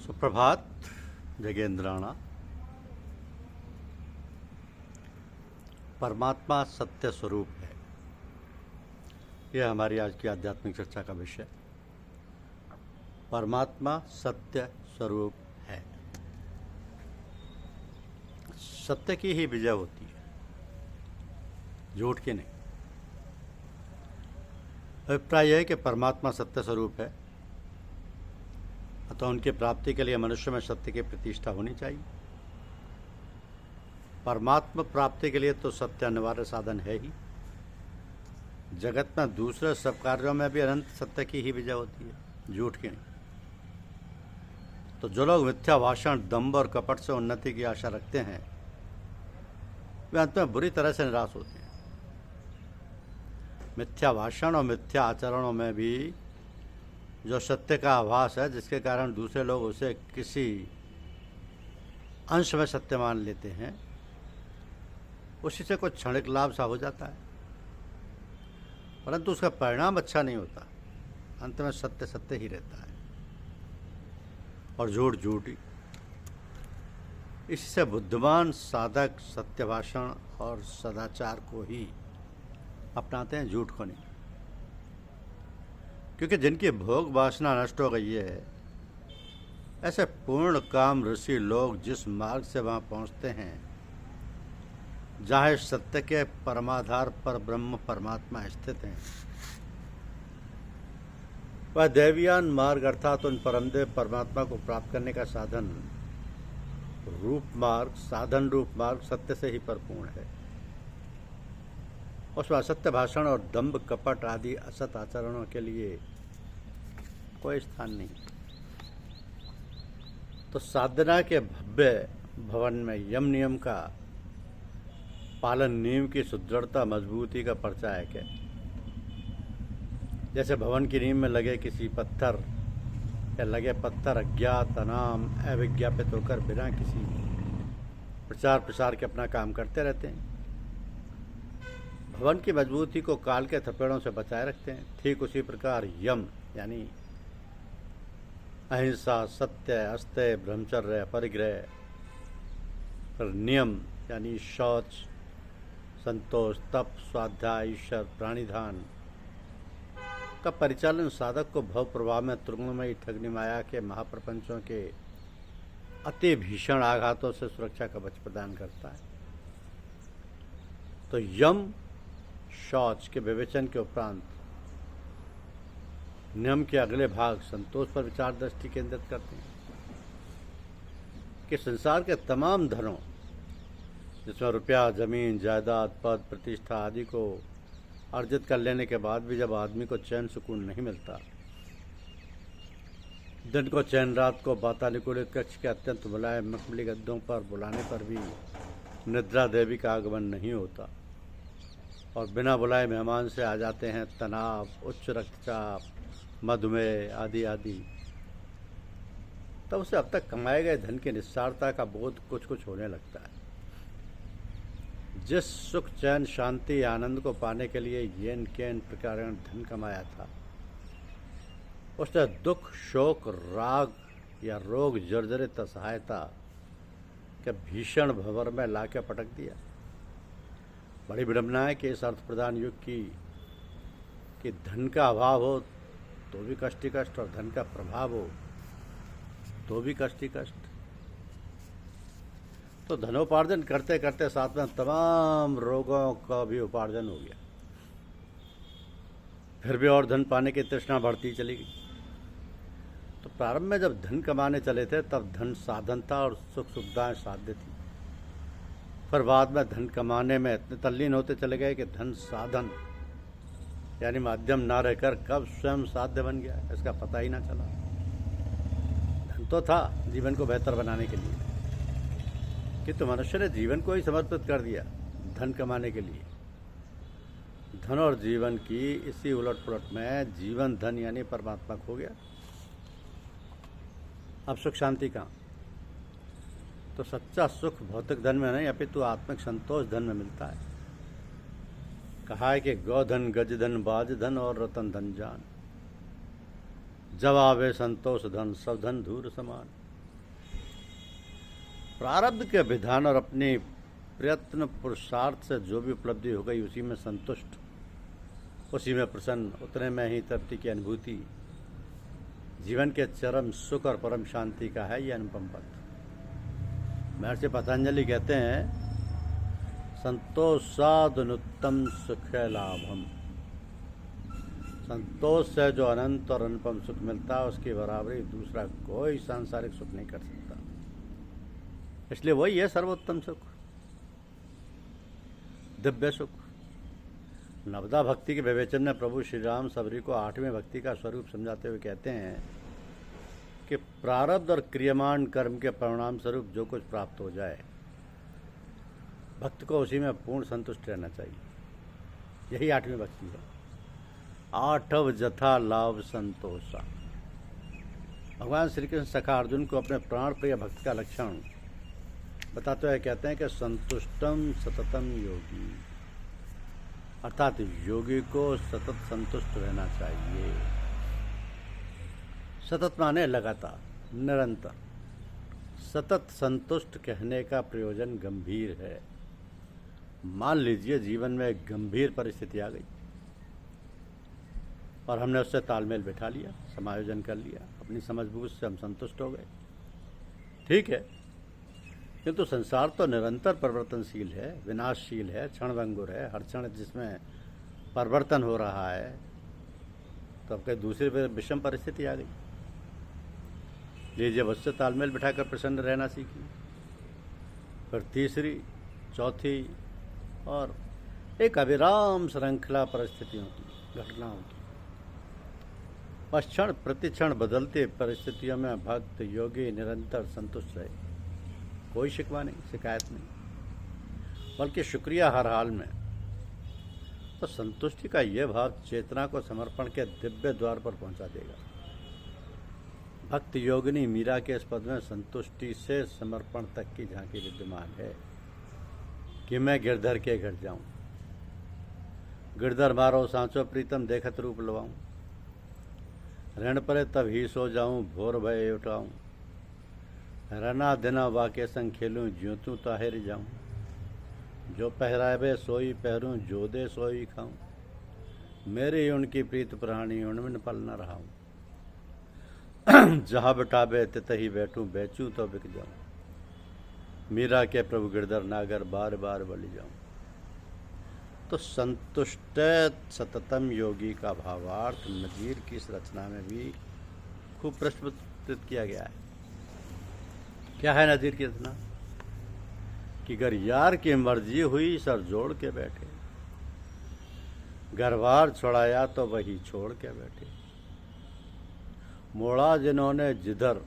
सुप्रभात जगेंद्राणा। परमात्मा सत्य स्वरूप है, यह हमारी आज की आध्यात्मिक चर्चा का विषय। परमात्मा सत्य स्वरूप है। सत्य की ही विजय होती है, झूठ की नहीं। अभिप्राय यह है कि परमात्मा सत्य स्वरूप है, अतः उनकी प्राप्ति के लिए मनुष्य में सत्य की प्रतिष्ठा होनी चाहिए। परमात्मा प्राप्ति के लिए तो सत्य अनिवार्य साधन है ही। जगत में दूसरे सब कार्यों में भी अनंत सत्य की ही विजय होती है, झूठ की नहीं। तो जो लोग मिथ्या भाषण, दंभ और कपट से उन्नति की आशा रखते हैं, वे अंत में बुरी तरह से निराश होते हैं। मिथ्या भाषण और मिथ्या आचरणों में भी जो सत्य का आभास है, जिसके कारण दूसरे लोग उसे किसी अंश में सत्य मान लेते हैं, उसी से कुछ क्षणिक लाभ सा हो जाता है, परंतु उसका परिणाम अच्छा नहीं होता। अंत में सत्य सत्य ही रहता है और झूठ झूठ ही। इससे बुद्धिमान साधक सत्य भाषण और सदाचार को ही अपनाते हैं, झूठ को नहीं। क्योंकि जिनकी भोग वासना नष्ट हो गई है, ऐसे पूर्ण काम ऋषि लोग जिस मार्ग से वहां पहुंचते हैं, जहाँ सत्य के परमाधार पर ब्रह्म परमात्मा स्थित हैं, वह दैवीयान मार्ग अर्थात उन परमदेव परमात्मा को प्राप्त करने का साधन रूप मार्ग, साधन रूप मार्ग सत्य से ही परिपूर्ण है। उसमें असत्य भाषण और दंभ कपट आदि असत आचरणों के लिए कोई स्थान नहीं। तो साधना के भव्य भवन में यम नियम का पालन, नियम की सुदृढ़ता, मजबूती का परिचायक है। जैसे भवन की नींव में लगे किसी पत्थर या लगे पत्थर अज्ञात, अनाम, अविज्ञापित होकर बिना किसी प्रचार प्रसार के अपना काम करते रहते हैं। भवन की मजबूती को काल के थपेड़ों से बचाए रखते हैं। ठीक उसी प्रकार यम यानी अहिंसा, सत्य, अस्त्य, ब्रह्मचर्य, परिग्रह, फिर नियम यानी शौच, संतोष, तप, स्वाध्याय, ईश्वर, प्राणिधान का परिचालन साधक को भव प्रभाव में त्रिगुणमयी ठगनी माया के महाप्रपंचों के अति भीषण आघातों से सुरक्षा कवच प्रदान करता है। तो यम शौच के विवेचन के उपरांत नियम के अगले भाग संतोष पर विचार दृष्टि केंद्रित करते हैं कि संसार के तमाम धनों, जिसमें रुपया, जमीन, जायदाद, पद, प्रतिष्ठा आदि को अर्जित कर लेने के बाद भी जब आदमी को चैन सुकून नहीं मिलता, दिन को चैन, रात को वातानुकूलित कक्ष के अत्यंत मुलायम मखमली गद्दों पर बुलाने पर भी निद्रा देवी का आगमन नहीं होता और बिना बुलाए मेहमान से आ जाते हैं तनाव, उच्च रक्तचाप, मधुमेह आदि आदि, तब उसे अब तक कमाए गए धन की निस्सारता का बोध कुछ कुछ होने लगता है। जिस सुख, चैन, शांति, आनंद को पाने के लिए येन केन प्रकार धन कमाया था, उसने दुख, शोक, राग या रोग जर्जरित असहायता के भीषण भंवर में लाके पटक दिया। बड़ी विडंबना है कि इस अर्थ प्रधान युग कि धन का अभाव हो तो भी कष्ट ही कष्ट और धन का प्रभाव हो तो भी कष्ट ही कष्ट। तो धनोपार्जन करते करते साथ में तमाम रोगों का भी उपार्जन हो गया। फिर भी और धन पाने की तृष्णा बढ़ती चली गई। तो प्रारंभ में जब धन कमाने चले थे, तब धन साधन था और सुख सुविधाएं साध्य थी। फिर बाद में धन कमाने में इतने तल्लीन होते चले गए कि धन साधन यानी माध्यम ना रहकर कब स्वयं साध्य बन गया, इसका पता ही ना चला। धन तो था जीवन को बेहतर बनाने के लिए, किंतु मनुष्य ने जीवन को ही समर्पित कर दिया धन कमाने के लिए। धन और जीवन की इसी उलट पुलट में जीवन धन यानी परमात्मा खो गया। अब सुख शांति कहाँ? तो सच्चा सुख भौतिक धन में नहीं, अपितु आत्मिक संतोष धन में मिलता है। कहा है कि गौधन, गजधन, बाजधन और रतन धन जान, जब आवे संतोष धन, सब धन धूर समान। प्रारब्ध के विधान और अपनी प्रयत्न पुरुषार्थ से जो भी उपलब्धि हो गई उसी में संतुष्ट, उसी में प्रसन्न, उतने में ही तृप्ति की अनुभूति जीवन के चरम सुख और परम शांति का है। ये अनुपम पथ। महर्षि पतंजलि कहते हैं, संतोषादनुत्तम सुख लाभम। संतोष से जो अनंत और अनुपम सुख मिलता है उसकी बराबरी दूसरा कोई सांसारिक सुख नहीं कर सकता। इसलिए वही है सर्वोत्तम सुख, दिव्य सुख। नवदा भक्ति के विवेचन में प्रभु श्री राम सबरी को 8वें भक्ति का स्वरूप समझाते हुए कहते हैं कि प्रारब्ध और क्रियमान कर्म के परिणाम स्वरूप जो कुछ प्राप्त हो जाए, भक्त को उसी में पूर्ण संतुष्ट रहना चाहिए। यही 8वीं भक्ति है। आठव जथा लाभ संतोषा। भगवान श्री कृष्ण सखा अर्जुन को अपने प्राण प्रिय भक्त का लक्षण बताते हुए कहते हैं कि संतुष्टम सततम योगी, अर्थात योगी को सतत संतुष्ट रहना चाहिए। सतत माने लगातार, निरंतर। सतत संतुष्ट कहने का प्रयोजन गंभीर है। मान लीजिए जीवन में एक गंभीर परिस्थिति आ गई और हमने उससे तालमेल बैठा लिया, समायोजन कर लिया, अपनी समझबूझ से हम संतुष्ट हो गए, ठीक है। किंतु संसार तो निरंतर परिवर्तनशील है, विनाशशील है, क्षणभंगुर है। हर क्षण जिसमें परिवर्तन हो रहा है, तो अब कहीं दूसरी विषम परिस्थिति आ गई। लीजिए उससे तालमेल बिठाकर प्रसन्न रहना सीखिए। फिर तीसरी, चौथी और एक अविराम श्रृंखला परिस्थितियों की, घटनाओं की। बस क्षण प्रतिक्षण बदलते परिस्थितियों में भक्त योगी निरंतर संतुष्ट रहे। कोई शिकवा नहीं, शिकायत नहीं, बल्कि शुक्रिया हर हाल में। तो संतुष्टि का यह भाव चेतना को समर्पण के दिव्य द्वार पर पहुंचा देगा। भक्त योगिनी मीरा के इस पद में संतुष्टि से समर्पण तक की झांकी विद्यमान है कि मैं गिरधर के घर जाऊं, गिरधर मारो सांचो प्रीतम देखत रूप लवाऊं, ऋण परे तब ही सो जाऊं, भोर भय उठाऊं, रना दिना वाके संग खेलूं, ज्योतूं ताहिर जाऊं, जो पहरावे सोई पहरूं, जो दे सोई खाऊं, मेरी उनकी प्रीत प्राणी उनमें पल न रहाऊं, जहाँ बिठावे तितही बैठूं, बेचूं तो बिक जाऊं, मीरा के प्रभु गिरधर नागर बार बार बलि जाऊं। तो संतुष्ट सततम योगी का भावार्थ नजीर की इस रचना में भी खूब प्रस्तुत किया गया है। क्या है नजीर की रचना? कि अगर यार की मर्जी हुई सर जोड़ के बैठे, घरबार छुड़ाया तो वही छोड़ के बैठे, मोड़ा जिन्होंने जिधर,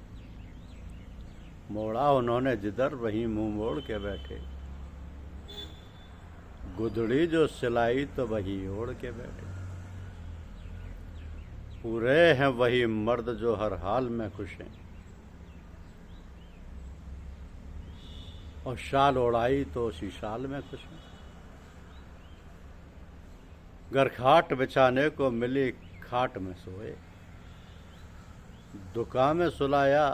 मोड़ा उन्होंने जिधर वहीं मुंह मोड़ के बैठे, गुदड़ी जो सिलाई तो वही ओढ़ के बैठे, पूरे हैं वही मर्द जो हर हाल में खुश हैं, और शाल ओढ़ाई तो उसी शाल में खुश हैं। घर खाट बिछाने को मिली खाट में सोए, दुकान में सुलाया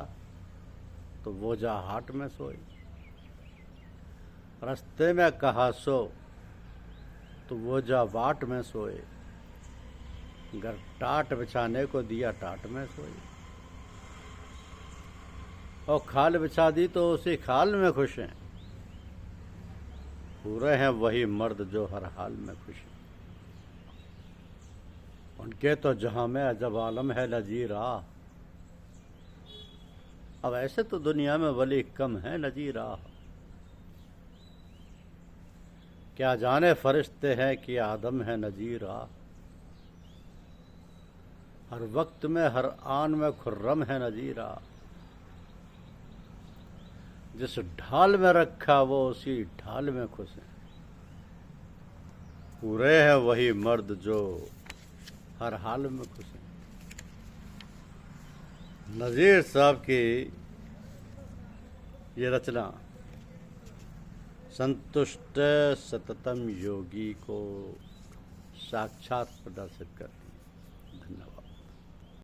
तो वो जा हाट में सोए, रास्ते में कहा सो तो वो जा वाट में सोए, घर टाट बिछाने को दिया टाट में सोए, और खाल बिछा दी तो उसी खाल में खुश हैं, पूरे हैं वही मर्द जो हर हाल में खुश हैं। उनके तो जहां में अजब आलम है नजीरा, अब ऐसे तो दुनिया में वली कम है नजीरा, क्या जाने फरिश्ते हैं कि आदम है नजीरा, हर वक्त में हर आन में खुर्रम है नजीरा, जिस ढाल में रखा वो उसी ढाल में खुश है, पूरे हैं वही मर्द जो हर हाल में खुश है। नजीर साहब की ये रचना संतुष्ट सततम योगी को साक्षात प्रदर्शित कर